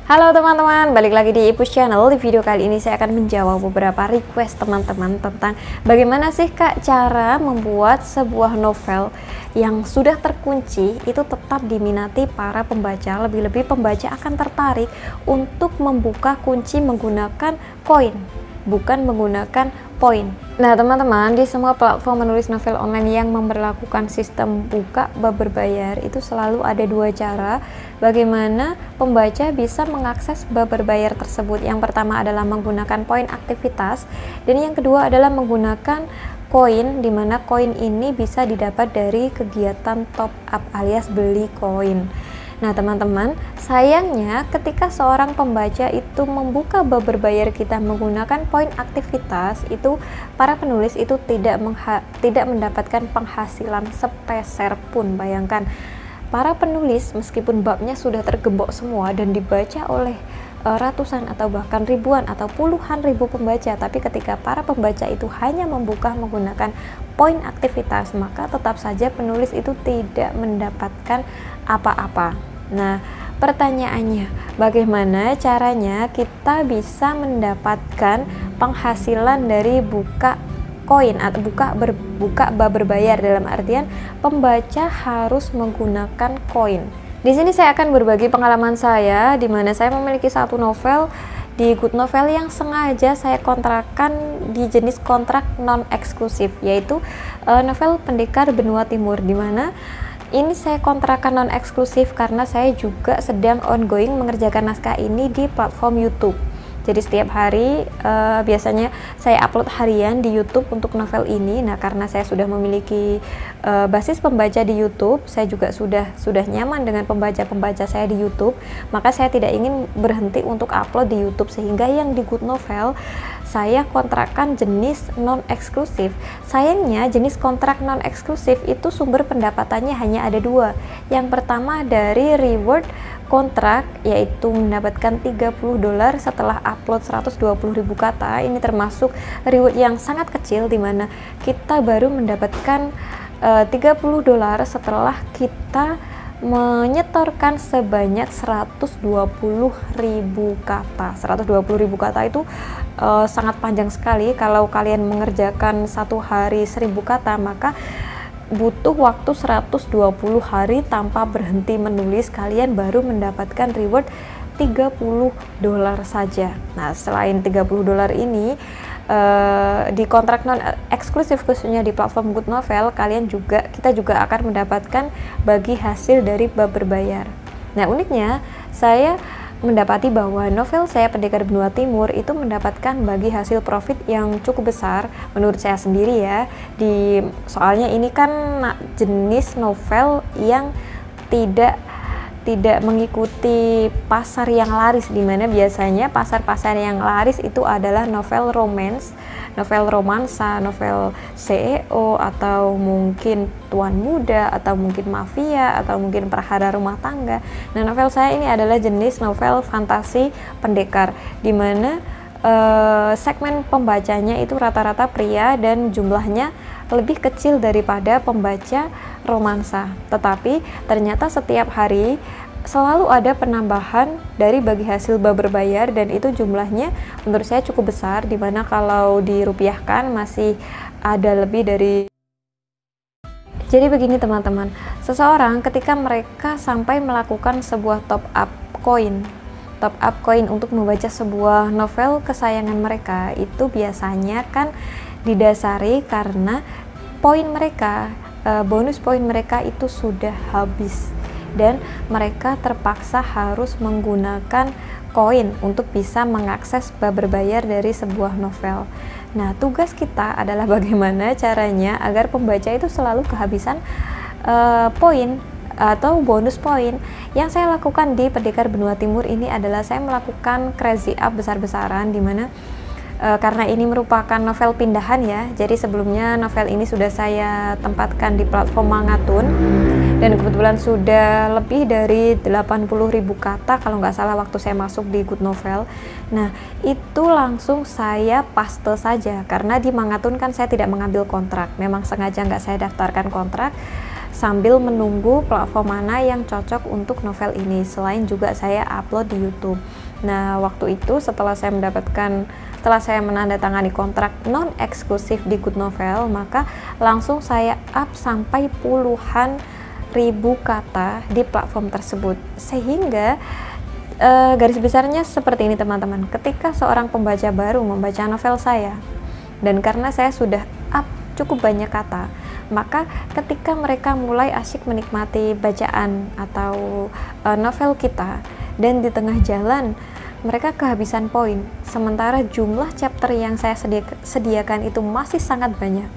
Halo teman-teman, balik lagi di Ipus Channel. Di video kali ini saya akan menjawab beberapa request teman-teman tentang bagaimana sih Kak cara membuat sebuah novel yang sudah terkunci itu tetap diminati para pembaca. Lebih-lebih pembaca akan tertarik untuk membuka kunci menggunakan koin, bukan menggunakan poin. Nah teman-teman, di semua platform menulis novel online yang memberlakukan sistem buka bab berbayar itu selalu ada dua cara bagaimana pembaca bisa mengakses bab berbayar tersebut. Yang pertama adalah menggunakan poin aktivitas, dan yang kedua adalah menggunakan koin, dimana koin ini bisa didapat dari kegiatan top up alias beli koin. Nah teman-teman, sayangnya ketika seorang pembaca itu membuka bab berbayar kita menggunakan poin aktivitas, itu para penulis itu tidak mendapatkan penghasilan sepeser pun. Bayangkan, para penulis meskipun babnya sudah tergembok semua dan dibaca oleh ratusan atau bahkan ribuan atau puluhan ribu pembaca, tapi ketika para pembaca itu hanya membuka menggunakan poin aktivitas, maka tetap saja penulis itu tidak mendapatkan apa-apa. Nah, pertanyaannya, bagaimana caranya kita bisa mendapatkan penghasilan dari buka koin atau buka bab berbayar? Dalam artian pembaca harus menggunakan koin. Di sini saya akan berbagi pengalaman saya, di mana saya memiliki satu novel di Good Novel yang sengaja saya kontrakkan di jenis kontrak non eksklusif, yaitu novel Pendekar Benua Timur, di mana ini saya kontrakkan non eksklusif karena saya juga sedang ongoing mengerjakan naskah ini di platform YouTube. Jadi setiap hari biasanya saya upload harian di YouTube untuk novel ini. Nah, karena saya sudah memiliki basis pembaca di YouTube, saya juga sudah nyaman dengan pembaca-pembaca saya di YouTube, maka saya tidak ingin berhenti untuk upload di YouTube, sehingga yang di Good Novel saya kontrakkan jenis non eksklusif. Sayangnya jenis kontrak non eksklusif itu sumber pendapatannya hanya ada dua. Yang pertama dari reward kontrak, yaitu mendapatkan $30 setelah upload 120.000 kata. Ini termasuk reward yang sangat kecil, dimana kita baru mendapatkan $30 setelah kita menyetorkan sebanyak 120.000 kata. 120.000 kata itu sangat panjang sekali. Kalau kalian mengerjakan satu hari 1.000 kata, maka butuh waktu 120 hari tanpa berhenti menulis, kalian baru mendapatkan reward $30 saja. Nah, selain $30 ini di kontrak non eksklusif khususnya di platform Good Novel, kita juga akan mendapatkan bagi hasil dari bab berbayar. Nah, uniknya saya mendapati bahwa novel saya Pendekar Benua Timur itu mendapatkan bagi hasil profit yang cukup besar menurut saya sendiri ya. Soalnya ini kan jenis novel yang tidak mengikuti pasar yang laris, dimana biasanya pasar-pasar yang laris itu adalah novel romance, novel romansa, novel CEO, atau mungkin tuan muda, atau mungkin mafia, atau mungkin perhara rumah tangga. Nah, novel saya ini adalah jenis novel fantasi pendekar, dimana segmen pembacanya itu rata-rata pria dan jumlahnya lebih kecil daripada pembaca romansa. Tetapi ternyata setiap hari selalu ada penambahan dari bagi hasil bab berbayar, dan itu jumlahnya menurut saya cukup besar, dimana kalau dirupiahkan masih ada lebih dari. Jadi begini teman-teman, seseorang ketika mereka sampai melakukan sebuah top up koin untuk membaca sebuah novel kesayangan mereka, itu biasanya kan didasari karena poin mereka, bonus poin mereka itu sudah habis, dan mereka terpaksa harus menggunakan koin untuk bisa mengakses bab berbayar dari sebuah novel. Nah, tugas kita adalah bagaimana caranya agar pembaca itu selalu kehabisan poin atau bonus poin. Yang saya lakukan di Pendekar Benua Timur ini adalah saya melakukan crazy up besar-besaran, dimana karena ini merupakan novel pindahan ya, jadi sebelumnya novel ini sudah saya tempatkan di platform Mangatun, dan kebetulan sudah lebih dari 80.000 kata kalau nggak salah waktu saya masuk di Good Novel. Nah, itu langsung saya paste saja, karena di Mangatun kan saya tidak mengambil kontrak, memang sengaja nggak saya daftarkan kontrak. sambil menunggu platform mana yang cocok untuk novel ini, selain juga saya upload di YouTube. Nah, waktu itu setelah saya menandatangani kontrak non eksklusif di Good Novel, maka langsung saya up sampai puluhan ribu kata di platform tersebut. Sehingga garis besarnya seperti ini teman-teman, ketika seorang pembaca baru membaca novel saya, dan karena saya sudah up cukup banyak kata, maka ketika mereka mulai asyik menikmati bacaan atau novel kita, dan di tengah jalan mereka kehabisan poin, sementara jumlah chapter yang saya sediakan itu masih sangat banyak,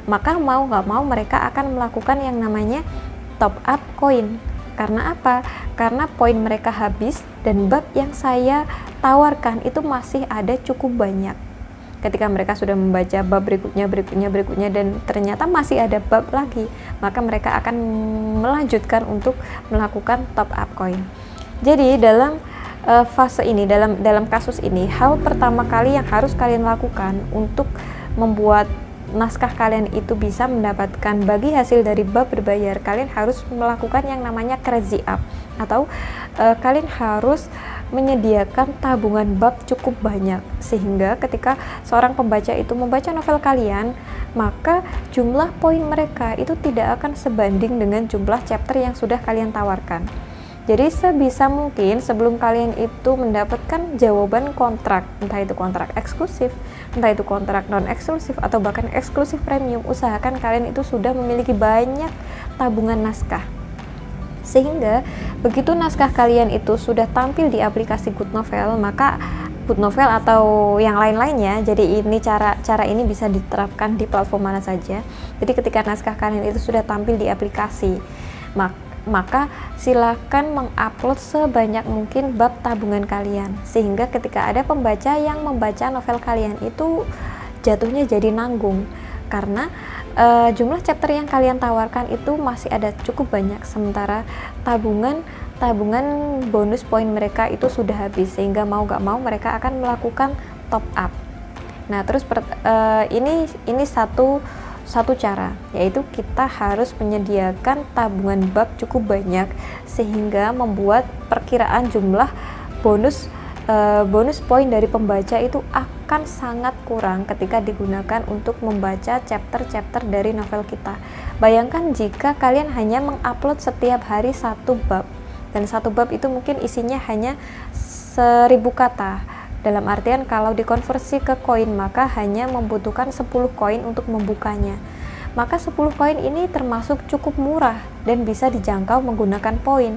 maka mau nggak mau mereka akan melakukan yang namanya top up koin. Karena apa? Karena poin mereka habis dan bab yang saya tawarkan itu masih ada cukup banyak. Ketika mereka sudah membaca bab berikutnya dan ternyata masih ada bab lagi, maka mereka akan melanjutkan untuk melakukan top up koin. Jadi dalam fase ini, dalam kasus ini, hal pertama kali yang harus kalian lakukan untuk membuat naskah kalian itu bisa mendapatkan bagi hasil dari bab berbayar, kalian harus melakukan yang namanya crazy up, atau kalian harus menyediakan tabungan bab cukup banyak, sehingga ketika seorang pembaca itu membaca novel kalian, maka jumlah poin mereka itu tidak akan sebanding dengan jumlah chapter yang sudah kalian tawarkan. Jadi sebisa mungkin sebelum kalian itu mendapatkan jawaban kontrak, entah itu kontrak eksklusif, entah itu kontrak non eksklusif, atau bahkan eksklusif premium, usahakan kalian itu sudah memiliki banyak tabungan naskah. Sehingga begitu naskah kalian itu sudah tampil di aplikasi Good Novel, maka Good Novel atau yang lain-lainnya, jadi ini cara ini bisa diterapkan di platform mana saja. Jadi ketika naskah kalian itu sudah tampil di aplikasi, maka silakan mengupload sebanyak mungkin bab tabungan kalian, sehingga ketika ada pembaca yang membaca novel kalian itu jatuhnya jadi nanggung, karena jumlah chapter yang kalian tawarkan itu masih ada cukup banyak, sementara tabungan bonus poin mereka itu sudah habis, sehingga mau gak mau mereka akan melakukan top up. Nah, terus ini satu cara, yaitu kita harus menyediakan tabungan bab cukup banyak, sehingga membuat perkiraan jumlah bonus poin dari pembaca itu akan sangat kurang ketika digunakan untuk membaca chapter-chapter dari novel kita. Bayangkan jika kalian hanya mengupload setiap hari satu bab, dan satu bab itu mungkin isinya hanya 1000 kata. Dalam artian kalau dikonversi ke koin, maka hanya membutuhkan 10 koin untuk membukanya. Maka 10 koin ini termasuk cukup murah dan bisa dijangkau menggunakan poin.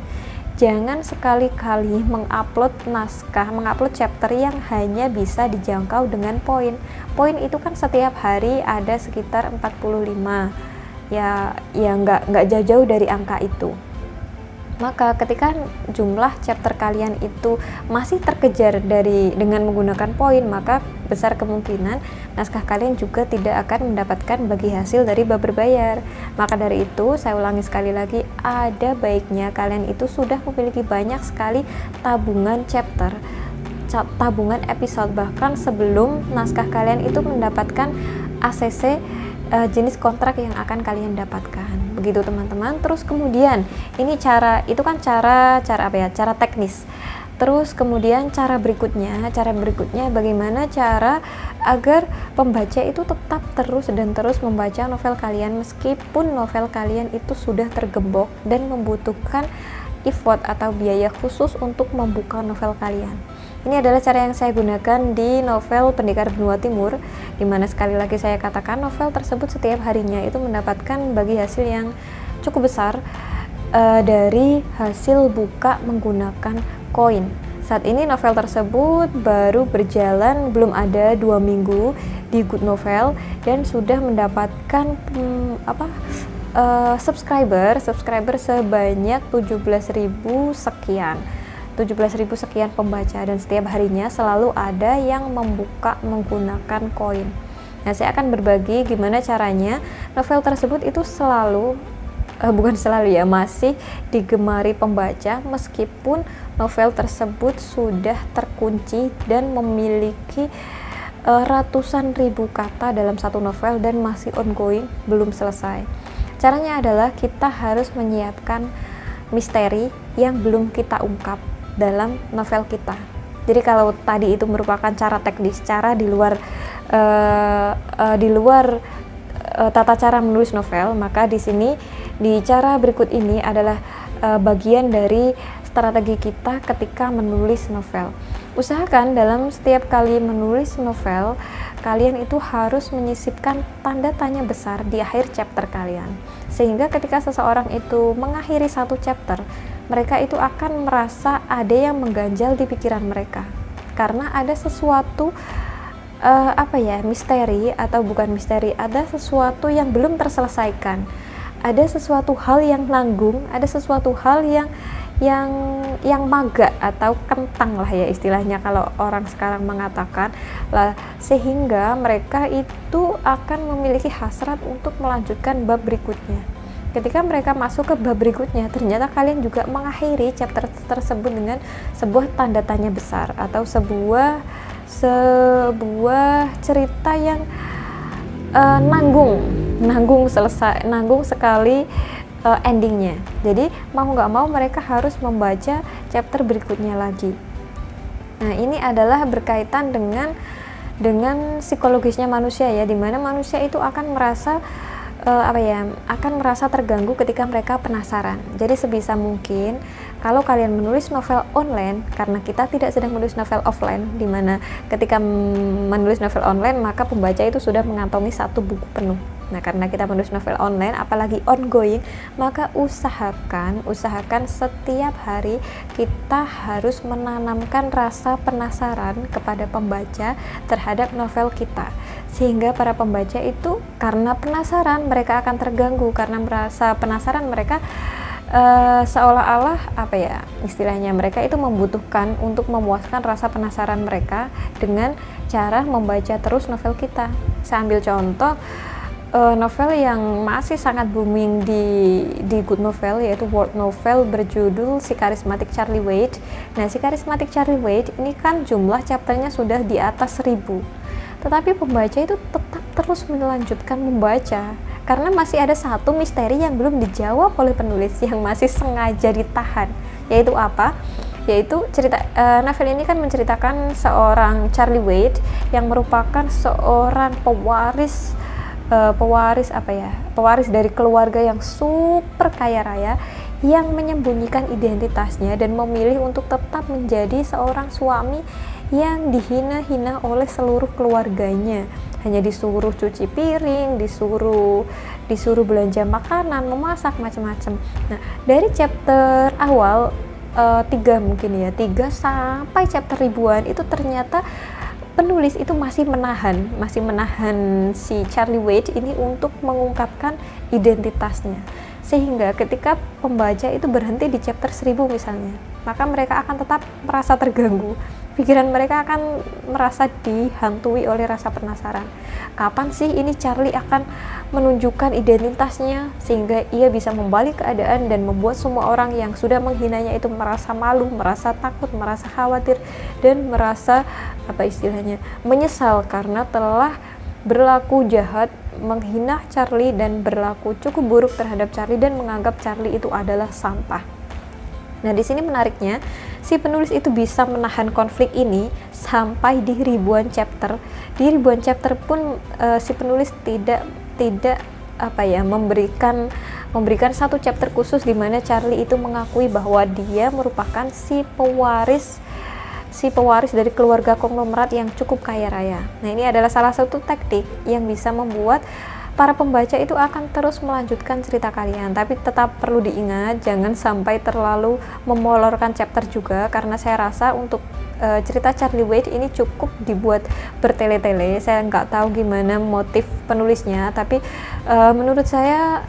Jangan sekali-kali mengupload chapter yang hanya bisa dijangkau dengan poin. Poin itu kan setiap hari ada sekitar 45. Ya nggak jauh-jauh dari angka itu. Maka ketika jumlah chapter kalian itu masih terkejar dengan menggunakan poin, maka besar kemungkinan naskah kalian juga tidak akan mendapatkan bagi hasil dari bab berbayar. Maka dari itu, saya ulangi sekali lagi, ada baiknya kalian itu sudah memiliki banyak sekali tabungan chapter, tabungan episode, bahkan sebelum naskah kalian itu mendapatkan ACC jenis kontrak yang akan kalian dapatkan. Begitu teman-teman. Terus kemudian ini cara teknis. Terus kemudian cara berikutnya bagaimana cara agar pembaca itu tetap terus membaca novel kalian meskipun novel kalian itu sudah tergembok dan membutuhkan effort atau biaya khusus untuk membuka novel kalian. Ini adalah cara yang saya gunakan di novel Pendekar Benua Timur, di mana sekali lagi saya katakan novel tersebut setiap harinya itu mendapatkan bagi hasil yang cukup besar dari hasil buka menggunakan koin. Saat ini novel tersebut baru berjalan belum ada 2 minggu di Good Novel dan sudah mendapatkan subscriber sebanyak 17.000 sekian pembaca, dan setiap harinya selalu ada yang membuka menggunakan koin. Nah, saya akan berbagi gimana caranya novel tersebut itu masih digemari pembaca meskipun novel tersebut sudah terkunci dan memiliki ratusan ribu kata dalam satu novel dan masih ongoing, belum selesai. Caranya adalah kita harus menyiapkan misteri yang belum kita ungkap dalam novel kita. Jadi kalau tadi itu merupakan cara teknis, cara di luar tata cara menulis novel, maka di sini di cara berikut ini adalah bagian dari strategi kita ketika menulis novel. Usahakan dalam setiap kali menulis novel, kalian itu harus menyisipkan tanda tanya besar di akhir chapter kalian, sehingga ketika seseorang itu mengakhiri satu chapter, mereka itu akan merasa ada yang mengganjal di pikiran mereka, karena ada sesuatu misteri, atau bukan misteri, ada sesuatu yang belum terselesaikan, ada sesuatu hal yang nanggung, ada sesuatu hal yang maga atau kentang lah ya istilahnya kalau orang sekarang mengatakan lah, sehingga mereka itu akan memiliki hasrat untuk melanjutkan bab berikutnya. Ketika mereka masuk ke bab berikutnya, ternyata kalian juga mengakhiri chapter tersebut dengan sebuah tanda tanya besar, atau sebuah cerita yang nanggung sekali endingnya. Jadi mau nggak mau mereka harus membaca chapter berikutnya lagi. Nah, ini adalah berkaitan dengan psikologisnya manusia ya, dimana manusia itu akan merasa terganggu ketika mereka penasaran. Jadi sebisa mungkin kalau kalian menulis novel online, karena kita tidak sedang menulis novel offline, dimana ketika menulis novel online maka pembaca itu sudah mengantongi satu buku penuh. Nah, karena kita menulis novel online, apalagi ongoing, maka usahakan setiap hari kita harus menanamkan rasa penasaran kepada pembaca terhadap novel kita, sehingga para pembaca itu karena penasaran mereka akan terganggu, karena merasa penasaran mereka seolah-olah istilahnya mereka itu membutuhkan untuk memuaskan rasa penasaran mereka dengan cara membaca terus novel kita. Saya ambil contoh novel yang masih sangat booming di Good Novel, yaitu world novel berjudul Si Karismatik Charlie Wade. Nah, Si Karismatik Charlie Wade ini kan jumlah chapternya sudah di atas 1000, tetapi pembaca itu tetap terus melanjutkan membaca karena masih ada satu misteri yang belum dijawab oleh penulis, yang masih sengaja ditahan. Yaitu apa? Yaitu cerita novel ini kan menceritakan seorang Charlie Wade yang merupakan seorang pewaris dari keluarga yang super kaya raya, yang menyembunyikan identitasnya dan memilih untuk tetap menjadi seorang suami yang dihina-hina oleh seluruh keluarganya. Hanya disuruh cuci piring, disuruh belanja makanan, memasak, macam-macam. Nah, dari chapter awal 3 sampai chapter ribuan itu ternyata penulis itu masih menahan si Charlie Wade ini untuk mengungkapkan identitasnya, sehingga ketika pembaca itu berhenti di chapter 1000 misalnya, maka mereka akan tetap merasa terganggu, pikiran mereka akan merasa dihantui oleh rasa penasaran. Kapan sih ini Charlie akan menunjukkan identitasnya sehingga ia bisa membalik keadaan dan membuat semua orang yang sudah menghinanya itu merasa malu, merasa takut, merasa khawatir, dan merasa menyesal karena telah berlaku jahat, menghina Charlie dan berlaku cukup buruk terhadap Charlie dan menganggap Charlie itu adalah sampah. Nah, di sini menariknya si penulis itu bisa menahan konflik ini sampai di ribuan chapter. Di ribuan chapter pun si penulis tidak memberikan satu chapter khusus di mana Charlie itu mengakui bahwa dia merupakan si pewaris dari keluarga konglomerat yang cukup kaya raya. Nah, ini adalah salah satu taktik yang bisa membuat para pembaca itu akan terus melanjutkan cerita kalian. Tapi tetap perlu diingat, jangan sampai terlalu memolorkan chapter juga, karena saya rasa untuk cerita Charlie Wade ini cukup dibuat bertele-tele. Saya nggak tahu gimana motif penulisnya, tapi menurut saya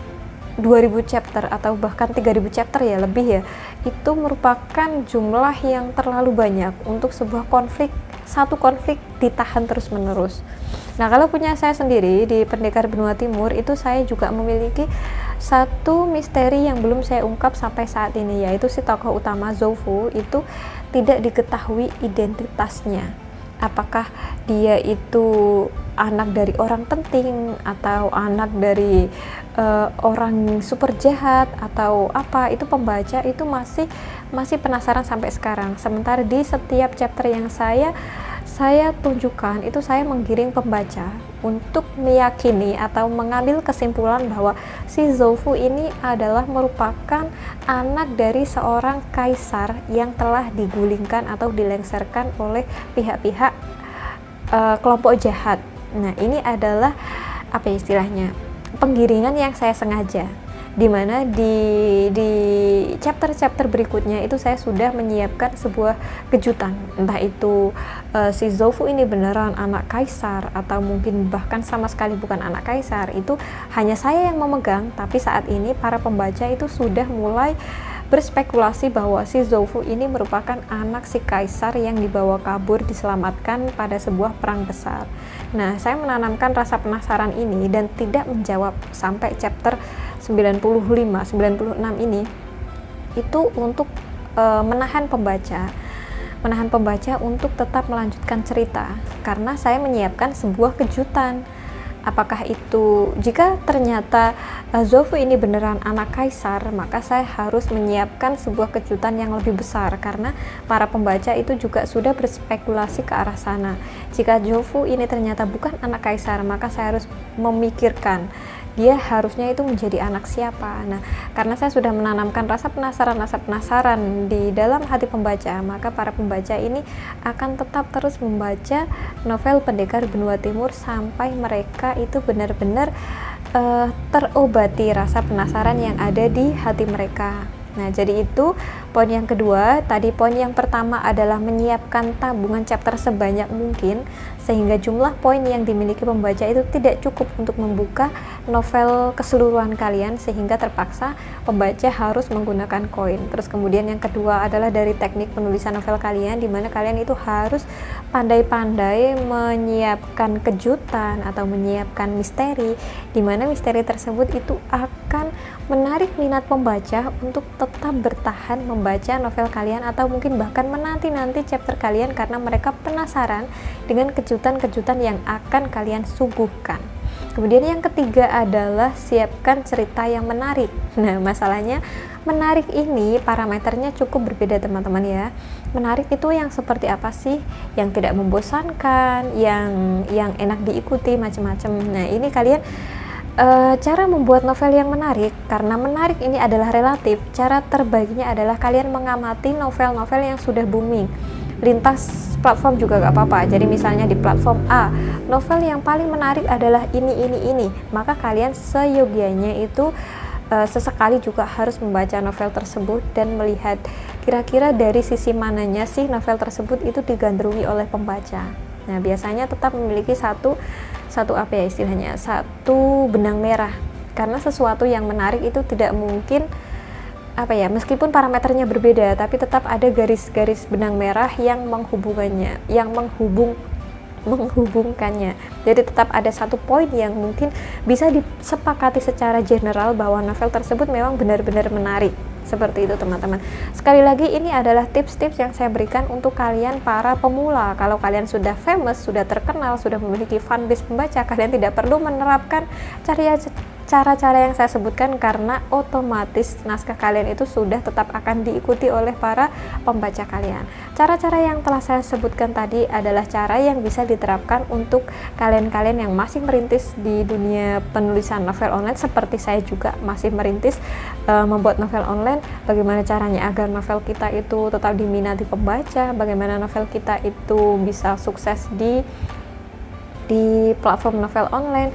2000 chapter atau bahkan 3000 chapter ya, lebih ya, itu merupakan jumlah yang terlalu banyak untuk sebuah satu konflik ditahan terus menerus. Nah, kalau punya saya sendiri di Pendekar Benua Timur itu saya juga memiliki satu misteri yang belum saya ungkap sampai saat ini, yaitu si tokoh utama Zhou Fu itu tidak diketahui identitasnya. apakah dia itu anak dari orang penting atau anak dari orang super jahat atau apa, itu pembaca itu masih penasaran sampai sekarang. Sementara di setiap chapter yang saya tunjukkan itu saya menggiring pembaca untuk meyakini atau mengambil kesimpulan bahwa si Zhou ini adalah merupakan anak dari seorang kaisar yang telah digulingkan atau dilengserkan oleh pihak-pihak kelompok jahat. Nah, ini adalah apa istilahnya, penggiringan yang saya sengaja, dimana di chapter-chapter berikutnya itu saya sudah menyiapkan sebuah kejutan, entah itu si Zhou ini beneran anak kaisar atau mungkin bahkan sama sekali bukan anak kaisar. Itu hanya saya yang memegang, tapi saat ini para pembaca itu sudah mulai berspekulasi bahwa si Zhou ini merupakan anak si kaisar yang dibawa kabur diselamatkan pada sebuah perang besar. Nah, saya menanamkan rasa penasaran ini dan tidak menjawab sampai chapter 95-96 ini itu untuk menahan pembaca untuk tetap melanjutkan cerita, karena saya menyiapkan sebuah kejutan. Apakah itu jika ternyata Zhou ini beneran anak kaisar, maka saya harus menyiapkan sebuah kejutan yang lebih besar, karena para pembaca itu juga sudah berspekulasi ke arah sana. Jika Zhou ini ternyata bukan anak kaisar, maka saya harus memikirkan dia harusnya itu menjadi anak siapa. Nah, karena saya sudah menanamkan rasa penasaran di dalam hati pembaca, maka para pembaca ini akan tetap terus membaca novel Pendekar Benua Timur sampai mereka itu benar-benar terobati rasa penasaran yang ada di hati mereka. Nah, jadi itu poin yang kedua. Tadi poin yang pertama adalah menyiapkan tabungan chapter sebanyak mungkin, sehingga jumlah poin yang dimiliki pembaca itu tidak cukup untuk membuka novel keseluruhan kalian, sehingga terpaksa pembaca harus menggunakan koin. Terus kemudian yang kedua adalah dari teknik penulisan novel kalian, dimana kalian itu harus pandai-pandai menyiapkan kejutan atau menyiapkan misteri, dimana misteri tersebut itu akan menarik minat pembaca untuk tetap bertahan membaca novel kalian, atau mungkin bahkan menanti-nanti chapter kalian karena mereka penasaran dengan kejutan-kejutan yang akan kalian suguhkan. Kemudian yang ketiga adalah siapkan cerita yang menarik. Nah, masalahnya menarik ini parameternya cukup berbeda teman-teman ya. Menarik itu yang seperti apa sih? Yang tidak membosankan, yang enak diikuti, macam-macam. Nah, ini kalian cara membuat novel yang menarik, karena menarik ini adalah relatif. Cara terbaiknya adalah kalian mengamati novel-novel yang sudah booming lintas platform juga gak apa-apa. Jadi misalnya di platform A, novel yang paling menarik adalah ini, maka kalian seyogianya itu sesekali juga harus membaca novel tersebut dan melihat kira-kira dari sisi mananya sih novel tersebut itu digandrungi oleh pembaca. Nah, biasanya tetap memiliki satu apa ya istilahnya, satu benang merah, karena sesuatu yang menarik itu tidak mungkin apa ya, meskipun parameternya berbeda tapi tetap ada garis-garis benang merah yang menghubungannya, yang menghubungkannya. Jadi tetap ada satu poin yang mungkin bisa disepakati secara general bahwa novel tersebut memang benar-benar menarik. Seperti itu teman-teman. Sekali lagi ini adalah tips-tips yang saya berikan untuk kalian para pemula. Kalau kalian sudah famous, sudah terkenal, sudah memiliki fanbase pembaca, kalian tidak perlu menerapkan cara-cara yang saya sebutkan, karena otomatis naskah kalian itu sudah tetap akan diikuti oleh para pembaca kalian. Cara-cara yang telah saya sebutkan tadi adalah cara yang bisa diterapkan untuk kalian-kalian yang masih merintis di dunia penulisan novel online, seperti saya juga masih merintis membuat novel online. Bagaimana caranya agar novel kita itu tetap diminati pembaca, bagaimana novel kita itu bisa sukses di platform novel online,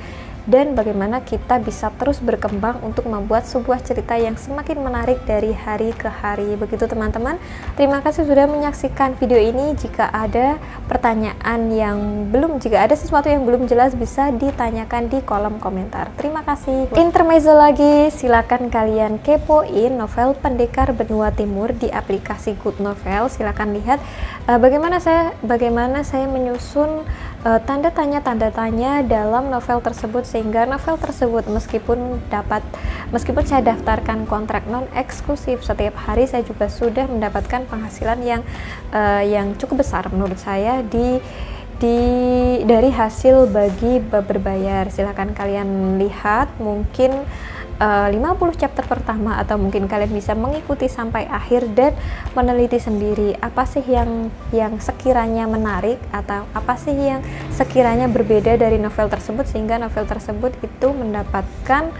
dan bagaimana kita bisa terus berkembang untuk membuat sebuah cerita yang semakin menarik dari hari ke hari. Begitu teman-teman. Terima kasih sudah menyaksikan video ini. Jika ada pertanyaan jika ada sesuatu yang belum jelas, bisa ditanyakan di kolom komentar. Terima kasih. Intermezzo lagi, silakan kalian kepoin novel Pendekar Benua Timur di aplikasi Good Novel. Silakan lihat bagaimana saya menyusun tanda tanya dalam novel tersebut, sehingga novel tersebut meskipun saya daftarkan kontrak non eksklusif, setiap hari saya juga sudah mendapatkan penghasilan yang cukup besar menurut saya dari hasil bagi berbayar. Silahkan kalian lihat, mungkin 50 chapter pertama, atau mungkin kalian bisa mengikuti sampai akhir dan meneliti sendiri apa sih yang sekiranya menarik atau apa sih yang sekiranya berbeda dari novel tersebut, sehingga novel tersebut itu mendapatkan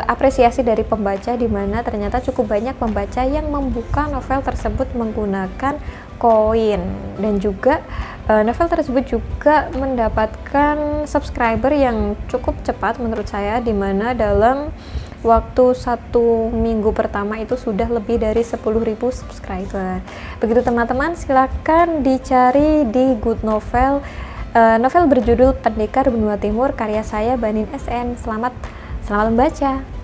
apresiasi dari pembaca, di mana ternyata cukup banyak pembaca yang membuka novel tersebut menggunakan koin, dan juga novel tersebut juga mendapatkan subscriber yang cukup cepat menurut saya, di mana dalam waktu 1 minggu pertama itu sudah lebih dari 10.000 subscriber. Begitu teman-teman, silahkan dicari di Good Novel, novel berjudul Pendekar Benua Timur karya saya Banin SN. Selamat membaca.